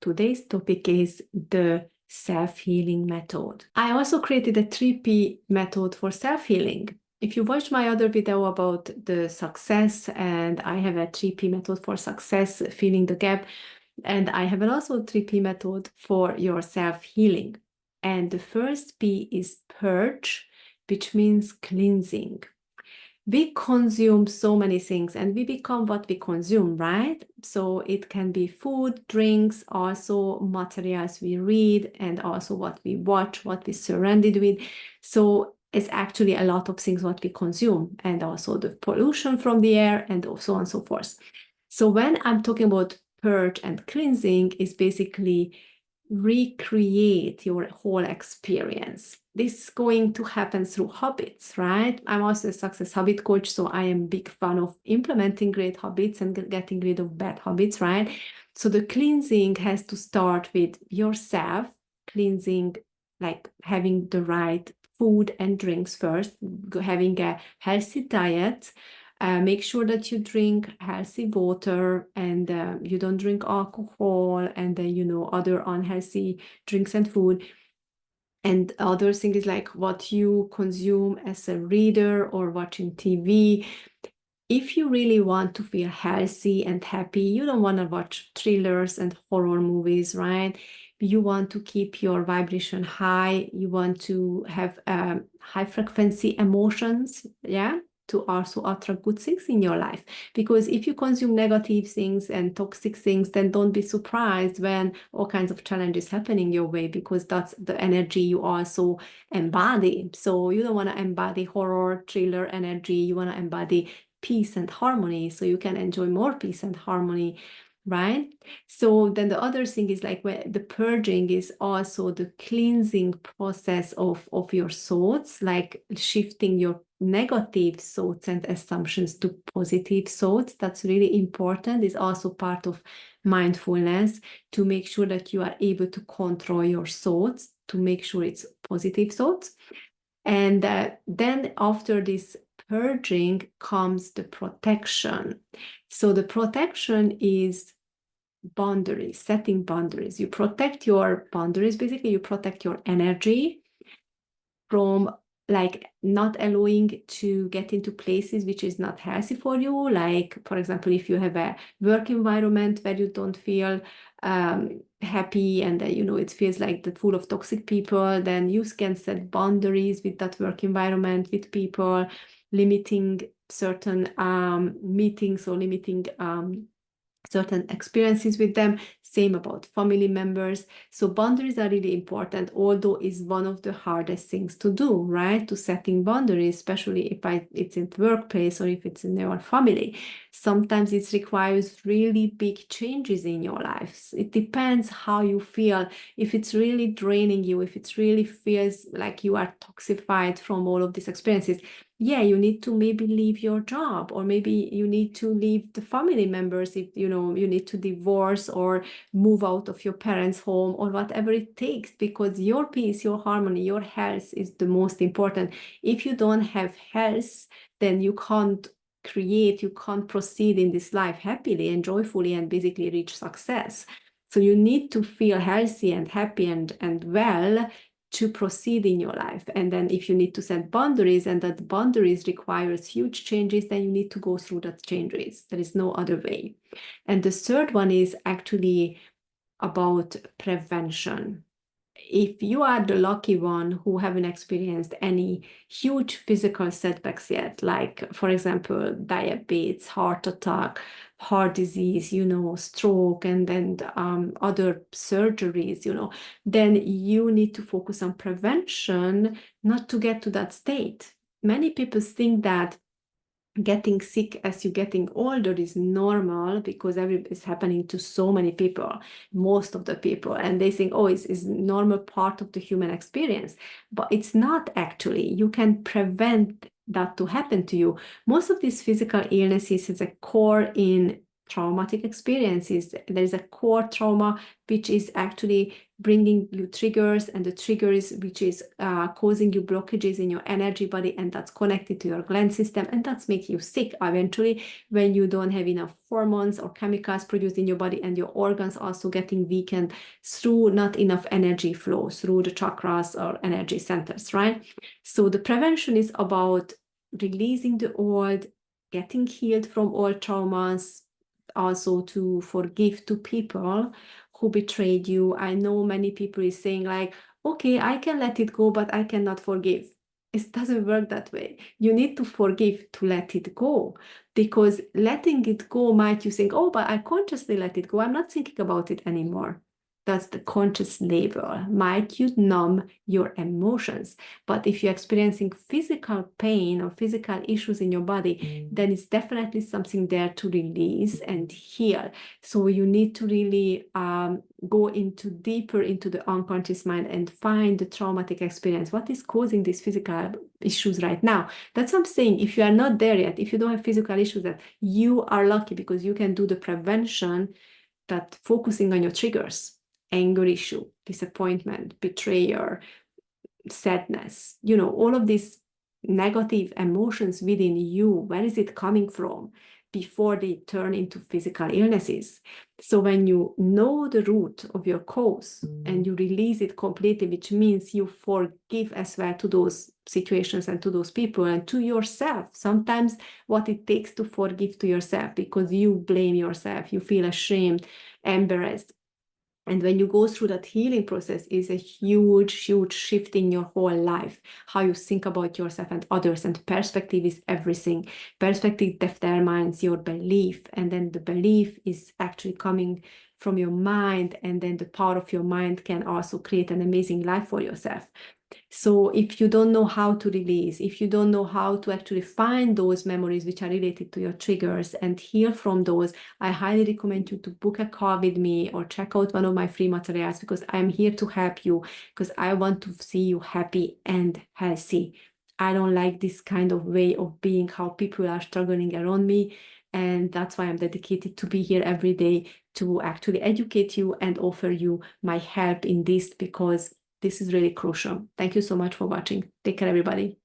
Today's topic is the self-healing method. I also created a 3P method for self-healing. If you watched my other video about the success, and I have a 3P method for success, filling the gap, and I have also a 3P method for your self-healing. And the first P is purge, which means cleansing. We consume so many things and we become what we consume, right? So it can be food, drinks, also materials we read, and also what we watch, what we surrounded with. So it's actually a lot of things what we consume, and also the pollution from the air, and so on and so forth. So when I'm talking about purge and cleansing, is basically recreate your whole experience. This is going to happen through habits, right? I'm also a success habit coach, so I am a big fan of implementing great habits and getting rid of bad habits, right? So the cleansing has to start with yourself, cleansing, like having the right food and drinks first, having a healthy diet. Make sure that you drink healthy water, and you don't drink alcohol and other unhealthy drinks and food. And other thing is like what you consume as a reader or watching TV. If you really want to feel healthy and happy, you don't want to watch thrillers and horror movies, right? You want to keep your vibration high. You want to have high frequency emotions, yeah, to also attract good things in your life. Because if you consume negative things and toxic things, then don't be surprised when all kinds of challenges happening your way, because that's the energy you also embody. So you don't want to embody horror, thriller energy. You want to embody peace and harmony, so you can enjoy more peace and harmony, right? So then the other thing is like the purging is also the cleansing process of your thoughts, like shifting your negative thoughts and assumptions to positive thoughts. That's really important. It's also part of mindfulness, to make sure that you are able to control your thoughts, to make sure it's positive thoughts. And then after this purging comes the protection. So the protection is boundaries, setting boundaries. You protect your boundaries, basically you protect your energy from like not allowing to get into places which is not healthy for you. Like, for example, if you have a work environment where you don't feel happy, and it feels like the full of toxic people, then you can set boundaries with that work environment, with people, limiting certain meetings, or limiting certain experiences with them. Same about family members. So boundaries are really important, although is one of the hardest things to do, right? To setting boundaries, especially if it's in the workplace or if it's in your family. Sometimes it requires really big changes in your life. It depends how you feel. If it's really draining you, if it really feels like you are toxified from all of these experiences, yeah, you need to maybe leave your job, or maybe you need to leave the family members, if you need to divorce or move out of your parents' home, or whatever it takes, because your peace, your harmony, your health is the most important. If you don't have health, then you can't proceed in this life happily and joyfully and basically reach success. So you need to feel healthy and happy and well to proceed in your life. And then if you need to set boundaries, and that boundaries requires huge changes, then you need to go through that changes. There is no other way. And the third one is actually about prevention. If you are the lucky one who haven't experienced any huge physical setbacks yet, like, for example, diabetes, heart attack, heart disease, stroke, and then other surgeries, then you need to focus on prevention, not to get to that state. Many people think that getting sick as you're getting older is normal, because it's happening to so many people, most of the people, and they think, oh, it's normal part of the human experience. But it's not actually. You can prevent that to happen to you. Most of these physical illnesses is a core in traumatic experiences. There is a core trauma, which is actually bringing you triggers, and the triggers which is causing you blockages in your energy body, and that's connected to your gland system, and that's making you sick eventually when you don't have enough hormones or chemicals produced in your body, and your organs also getting weakened through not enough energy flow through the chakras or energy centers, right? So the prevention is about releasing the old, getting healed from all traumas, also to forgive to people who betrayed you. I know many people is saying like, okay, I can let it go, but I cannot forgive. It doesn't work that way. You need to forgive to let it go, because letting it go might you think, oh, but I consciously let it go. I'm not thinking about it anymore. That's the conscious level. Might you numb your emotions? But if you're experiencing physical pain or physical issues in your body, then it's definitely something there to release and heal. So you need to really go into deeper into the unconscious mind and find the traumatic experience. What is causing these physical issues right now? That's what I'm saying. If you are not there yet, if you don't have physical issues, that you are lucky, because you can do the prevention, that focusing on your triggers. Anger issue, disappointment, betrayal, sadness, all of these negative emotions within you, where is it coming from before they turn into physical illnesses? So when you know the root of your cause and you release it completely, which means you forgive as well to those situations and to those people and to yourself. Sometimes what it takes to forgive to yourself, because you blame yourself, you feel ashamed, embarrassed. And when you go through that healing process, is a huge, huge shift in your whole life, how you think about yourself and others. And perspective is everything. Perspective determines your belief. And then the belief is actually coming from your mind. And then the power of your mind can also create an amazing life for yourself. So if you don't know how to release, if you don't know how to actually find those memories which are related to your triggers and heal from those, I highly recommend you to book a call with me or check out one of my free materials, because I'm here to help you, because I want to see you happy and healthy. I don't like this kind of way of being, how people are struggling around me. And that's why I'm dedicated to be here every day to actually educate you and offer you my help in this, because this is really crucial. Thank you so much for watching. Take care, everybody.